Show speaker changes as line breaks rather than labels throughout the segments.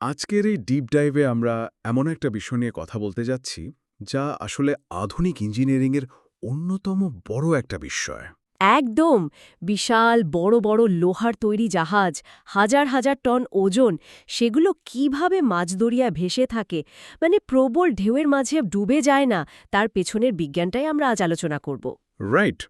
আজকের এই ডিপ ডাইভে আমরা এমন একটা বিষয় নিয়ে কথা বলতে যাচ্ছি যা আসলে আধুনিক ইঞ্জিনিয়ারিংয়ের অন্যতম বড় একটা বিষয়।
একদম। বিশাল বড় বড় লোহার তৈরি জাহাজ, হাজার হাজার টন ওজন, সেগুলো কিভাবে মাঝদরিয়ায় ভেসে থাকে, মানে প্রবল ঢেউয়ের মাঝে ডুবে যায় না, তার পেছনের বিজ্ঞানটাই আমরা আজ আলোচনা করব।
রাইট।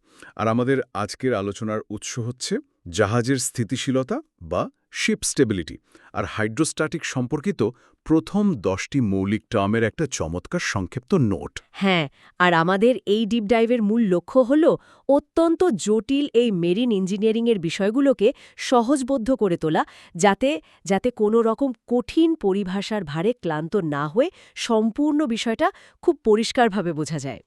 আর আমাদের আজকের আলোচনার উৎস হচ্ছে জাহাজের স্থিতিশীলতা বা শিপ স্টেবিলিটি আর হাইড্রোস্ট্যাটিক সম্পর্কিত প্রথম 10টি মৌলিক টার্মের একটা চমৎকার সংক্ষিপ্ত নোট।
হ্যাঁ, আর আমাদের এই ডিপ ডাইভের মূল লক্ষ্য হল অত্যন্ত জটিল এই মেরিন ইঞ্জিনিয়ারিংয়ের বিষয়গুলোকে সহজবোধ্য করে তোলা, যাতে যাতে কোনো রকম কঠিন পরিভাষার ভারে ক্লান্ত না হয়ে সম্পূর্ণ বিষয়টা খুব পরিষ্কারভাবে বোঝা যায়।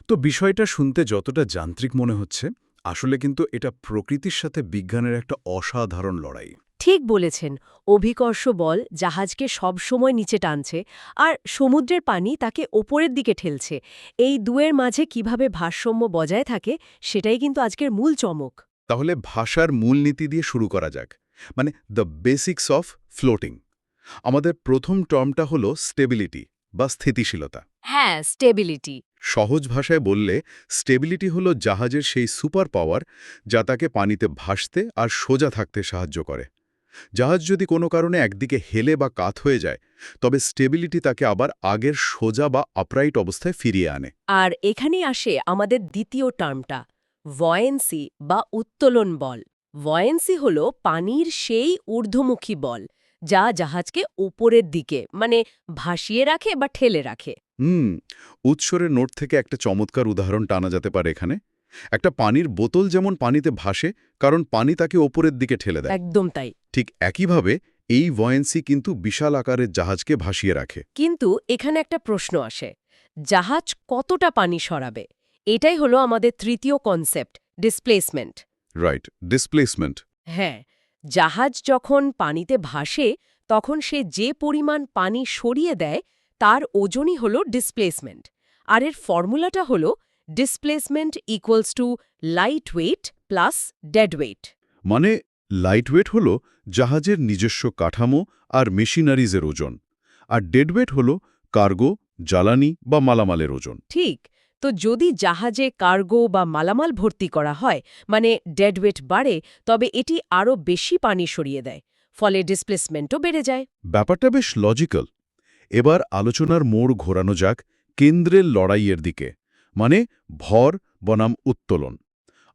তো বিষয়টা শুনতে যতটা যান্ত্রিক মনে হচ্ছে, আসলে কিন্তু এটা প্রকৃতির সাথে বিজ্ঞানের একটা অসাধারণ লড়াই।
ঠিক বলেছেন। অভিকর্ষ বল জাহাজকে সবসময় নিচে টানছে, আর সমুদ্রের পানি তাকে ওপরের দিকে ঠেলছে। এই দুয়ের মাঝে কিভাবে ভারসাম্য বজায় থাকে, সেটাই কিন্তু আজকের মূল চমক।
তাহলে ভাষার মূলনীতি দিয়ে শুরু করা যাক, মানে দ্য বেসিক্স অফ ফ্লোটিং। আমাদের প্রথম টার্মটা হলো স্টেবিলিটি বা স্থিতিশীলতা।
হ্যাঁ, স্টেবিলিটি।
সহজ ভাষায় বললে স্টেবিলিটি হলো জাহাজের সেই সুপার পাওয়ার যা তাকে পানিতে ভাসতে আর সোজা থাকতে সাহায্য করে। জাহাজ যদি কোনো কারণে একদিকে হেলে বা কাত হয়ে যায়, তবে স্টেবিলিটি তাকে আবার আগের সোজা বা আপরাইট অবস্থায় ফিরিয়ে আনে।
আর এখানেই আসে আমাদের দ্বিতীয় টার্মটা, ভয়েন্সি বা উত্তোলন বল। ভয়েন্সি হল পানির সেই ঊর্ধ্বমুখী বল যা জাহাজকে ওপরের দিকে, মানে ভাসিয়ে রাখে বা ঠেলে রাখে।
হুম। উৎসরের নোট থেকে একটা চমৎকার উদাহরণ টানা যেতে পারে এখানে। একটা পানির বোতল যেমন পানিতে ভাসে কারণ পানি তাকে ওপরের দিকে ঠেলে দেয়,
একদম তাই।
ঠিক একইভাবে এই ভয়েন্সি কিন্তু বিশাল আকারের জাহাজকে ভাসিয়ে রাখে।
কিন্তু এখানে একটা প্রশ্ন আসে, জাহাজ কতটা পানি সরাবে? এটাই হলো আমাদের তৃতীয় কনসেপ্ট, ডিসপ্লেসমেন্ট।
Right, displacement.
হ্যাঁ, জাহাজ যখন পানিতে ভাসে তখন সে যে পরিমাণ পানি সরিয়ে দেয় তার ওজনই হল ডিসপ্লেসমেন্ট। আর এর ফর্মুলাটা হল displacement equals to light weight plus dead weight.
মানে লাইটওয়েট হল জাহাজের নিজস্ব কাঠামো আর মেশিনারিজের ওজন, আর ডেডওয়েট হল কার্গো, জ্বালানি বা মালামালের ওজন।
ঠিক। তো যদি জাহাজে কার্গো বা মালামাল ভর্তি করা হয়, মানে ডেডওয়েট বাড়ে, তবে এটি আরও বেশি পানি সরিয়ে দেয়, ফলে ডিসপ্লেসমেন্টও বেড়ে যায়।
ব্যাপারটা বেশ লজিক্যাল। এবার আলোচনার মোড় ঘোরানো যাক কেন্দ্রের লড়াইয়ের দিকে, মানে ভর বনাম উত্তোলন।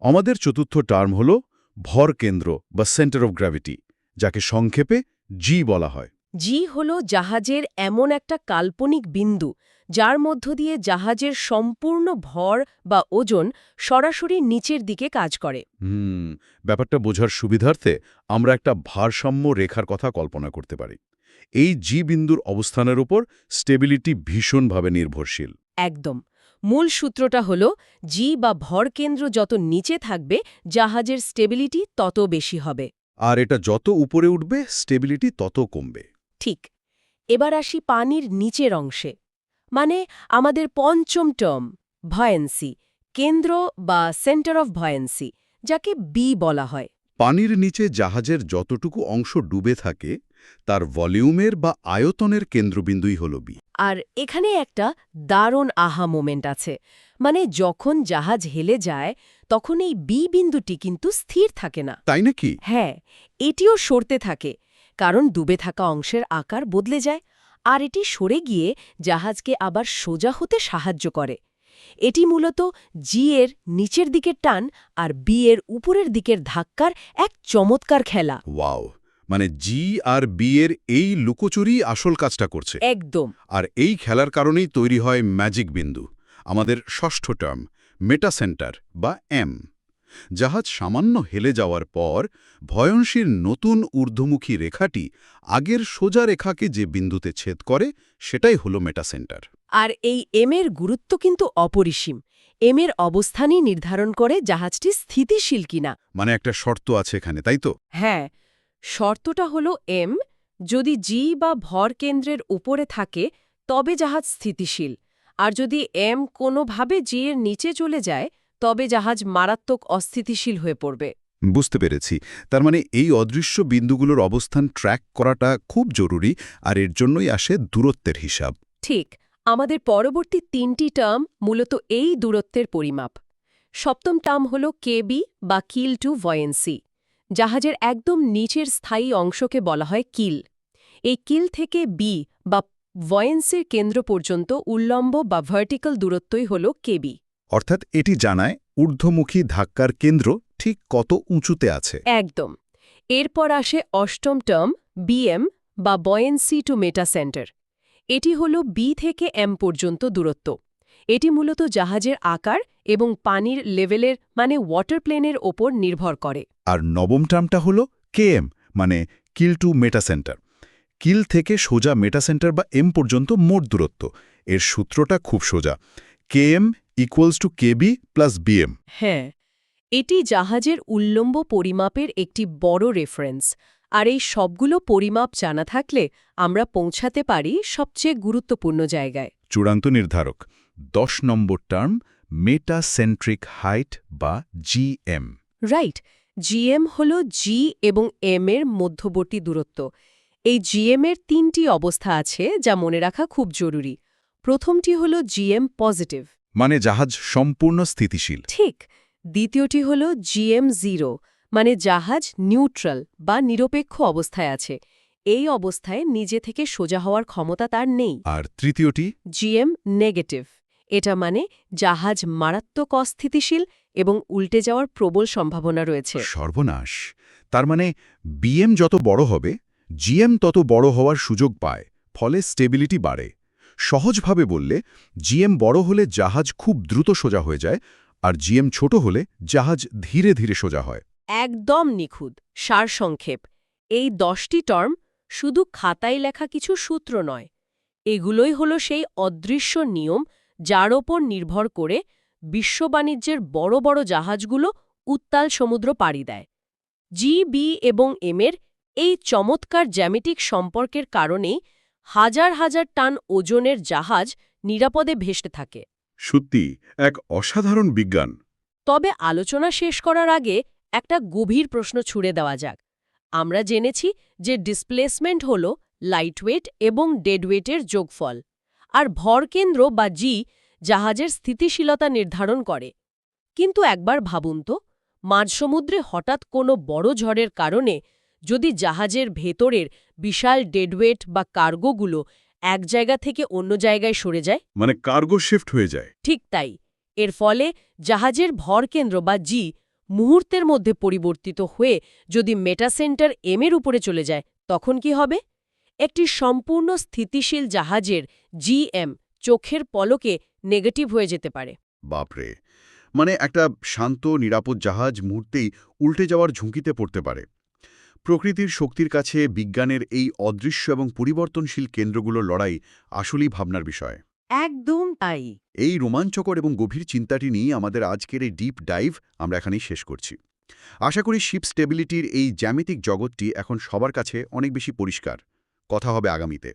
আমাদের চতুর্থ টার্ম হল ভর কেন্দ্র বা সেন্টার অফ গ্র্যাভিটি, যাকে সংক্ষেপে জি বলা হয়।
জি হল জাহাজের এমন একটা কাল্পনিক বিন্দু যার মধ্য দিয়ে জাহাজের সম্পূর্ণ ভর বা ওজন সরাসরি নিচের দিকে কাজ করে।
ব্যাপারটা বোঝার সুবিধার্থে আমরা একটা ভারসাম্য রেখার কথা কল্পনা করতে পারি। এই জি বিন্দুর অবস্থানের উপর স্টেবিলিটি ভীষণভাবে নির্ভরশীল।
একদম। মূল সূত্রটা হল জি বা ভরকেন্দ্র যত নিচে থাকবে জাহাজের স্টেবিলিটি তত বেশি হবে।
আর এটা যত উপরে উঠবে স্টেবিলিটি তত কমবে।
ঠিক। এবার আসি পানির নিচের অংশে, মানে আমাদের পঞ্চম টার্ম, ভয়েন্সি, কেন্দ্র বা সেন্টার অফ ভয়েন্সি, যাকে বি বলা হয়।
পানির নিচে জাহাজের যতটুকু অংশ ডুবে থাকে তার ভলিউমের বা আয়তনের কেন্দ্রবিন্দুই হল বি।
আর এখানে একটা দারুণ আহা মোমেন্ট আছে, মানে যখন জাহাজ হেলে যায় তখন এই বি বিন্দুটি কিন্তু স্থির থাকে না।
তাই নাকি?
হ্যাঁ, এটিও সরতে থাকে, কারণ ডুবে থাকা অংশের আকার বদলে যায়, আর এটি সরে গিয়ে জাহাজকে আবার সোজা হতে সাহায্য করে। এটি মূলত জি এর নিচের দিকের টান আর বি এর উপরের দিকের ধাক্কার এক চমৎকার খেলা।
ওয়াও! মানে জি আর বি এর এই লুকোচুরি আসল কাজটা করছে।
একদম।
আর এই খেলার কারণেই তৈরি হয় ম্যাজিক বিন্দু, আমাদের ষষ্ঠ টার্ম, মেটা সেন্টার বা এম। জাহাজ সামান্য হেলে যাওয়ার পর ভয়ংশীর নতুন ঊর্ধ্বমুখী রেখাটি আগের সোজা রেখাকে যে বিন্দুতে ছেদ করে সেটাই হলো মেটা সেন্টার।
আর এই এম এর গুরুত্ব কিন্তু অপরিসীম। এম এর অবস্থানই নির্ধারণ করে জাহাজটি স্থিতিশীল কিনা।
মানে একটা শর্ত আছে এখানে, তাই তো?
হ্যাঁ, শর্তটা হলো এম যদি জি বা ভর কেন্দ্রের উপরে থাকে তবে জাহাজ স্থিতিশীল, আর যদি এম কোনোভাবে জি এর নিচে চলে যায় তবে জাহাজ মারাত্মক অস্থিতিশীল হয়ে পড়বে।
বুঝতে পেরেছি। তার মানে এই অদৃশ্য বিন্দুগুলোর অবস্থান ট্র্যাক করাটা খুব জরুরি, আর এর জন্যই আসে দূরত্বের হিসাব।
ঠিক, আমাদের পরবর্তী 3টি টার্ম মূলত এই দূরত্বের পরিমাপ। সপ্তম টার্ম হল কেবি বা কিল টু ভয়েন্সি। জাহাজের একদম নিচের স্থায়ী অংশকে বলা হয় কিল। এই কিল থেকে বি বা ভয়েন্সির কেন্দ্র পর্যন্ত উল্লম্ব বা ভার্টিক্যাল দূরত্বই হল কেবি।
অর্থাৎ এটি জানায় ঊর্ধ্বমুখী ধাক্কার কেন্দ্র ঠিক কত উঁচুতে আছে।
একদম। এরপর আসে অষ্টম টার্ম বিএম বা বয়েন্সি টু মেটা সেন্টার। এটি হল বি থেকে এম পর্যন্ত দূরত্ব। এটি মূলত জাহাজের আকার এবং পানির লেভেলের মানে ওয়াটার প্লেনের ওপর নির্ভর করে।
আর নবম টার্মটা হল কেএম, মানে কিল টু মেটা সেন্টার। কিল থেকে সোজা মেটা সেন্টার বা এম পর্যন্ত মোট দূরত্ব। এর সূত্রটা খুব সোজা, KM equals to KB plus BM.
হ্যাঁ, এটি জাহাজের উল্লম্ব পরিমাপের একটি বড় রেফারেন্স। আর এই সবগুলো পরিমাপ জানা থাকলে আমরা পৌঁছাতে পারি সবচেয়ে গুরুত্বপূর্ণ জায়গায়।
চূড়ান্ত নির্ধারক 10 নম্বর টার্ম, মেটাসেন্ট্রিক হাইট বা জিএম।
রাইট, জিএম হল জি এবং এম এর মধ্যবর্তী দূরত্ব। এই জিএম এর 3টি অবস্থা আছে যা মনে রাখা খুব জরুরি। প্রথমটি হল জিএম পজিটিভ,
মানে জাহাজ সম্পূর্ণ স্থিতিশীল।
ঠিক। দ্বিতীয়টি হল জিএম জিরো, মানে জাহাজ নিউট্রাল বা নিরপেক্ষ অবস্থায় আছে। এই অবস্থায় নিজে থেকে সোজা হওয়ার ক্ষমতা তার নেই।
আর তৃতীয়টি
জিএম নেগেটিভ, এটা মানে জাহাজ মারাত্মক অস্থিতিশীল এবং উল্টে যাওয়ার প্রবল সম্ভাবনা রয়েছে।
সর্বনাশ। তার মানে বিএম যত বড় হবে, জিএম তত বড় হওয়ার সুযোগ পায়, ফলে স্টেবিলিটি বাড়ে। সহজভাবে বললে, জিএম বড় হলে জাহাজ খুব দ্রুত সোজা হয়ে যায়, আর জিএম ছোট হলে জাহাজ ধীরে ধীরে সোজা হয়।
একদম নিখুঁত সারসংক্ষেপ। এই 10টি টার্ম শুধু খাতায় লেখা কিছু সূত্র নয়, এগুলোই হলো সেই অদৃশ্য নিয়ম যার ওপর নির্ভর করে বিশ্ব বাণিজ্যের বড় বড় জাহাজগুলো উত্তাল সমুদ্র পাড়ি দেয়। জি, বি এবং এমের এই চমৎকার জ্যামিতিক সম্পর্কের কারণেই হাজার হাজার টান ওজনের জাহাজ নিরাপদে ভেসে থাকে।
সত্যি এক অসাধারণ বিজ্ঞান।
তবে আলোচনা শেষ করার আগে একটা গভীর প্রশ্ন ছুড়ে দেওয়া যাক। আমরা জেনেছি যে ডিসপ্লেসমেন্ট হল লাইটওয়েট এবং ডেডওয়েটের যোগফল, আর ভরকেন্দ্র বা জি জাহাজের স্থিতিশীলতা নির্ধারণ করে। কিন্তু একবার ভাবুন তো, মাঝসমুদ্রে হঠাৎ কোনো বড় ঝড়ের কারণে যদি জাহাজের ভেতরের বিশাল ডেডওয়েট বা কার্গোগুলো এক জায়গা থেকে অন্য জায়গায় সরে যায়।
মানে কার্গো শিফট হয়ে যায়।
ঠিক তাই। এর ফলে জাহাজের ভরকেন্দ্র বা জি মুহূর্তের মধ্যে পরিবর্তিত হয়ে যদি মেটাসেন্টার এম এর উপরে চলে যায়, তখন কি হবে? একটি সম্পূর্ণ স্থিতিশীল জাহাজের জিএম চোখের পলকে নেগেটিভ হয়ে যেতে পারে।
বাপরে, মানে একটা শান্ত নিরাপদ জাহাজ মুহূর্তেই উল্টে যাওয়ার ঝুঁকিতে পড়তে পারে। প্রকৃতির শক্তির কাছে বিজ্ঞানের এই অদৃশ্য এবং পরিবর্তনশীল কেন্দ্রগুলোর লড়াই আসলেই ভাবনার বিষয়।
একদম তাই।
এই রোমাঞ্চকর এবং গভীর চিন্তাটি নিয়ে আমাদের আজকের এই ডিপ ডাইভ আমরা এখানেই শেষ করছি। আশা করি শিপ স্টেবিলিটির এই জ্যামিতিক জগৎটি এখন সবার কাছে অনেক বেশি পরিষ্কার। কথা হবে আগামীতে।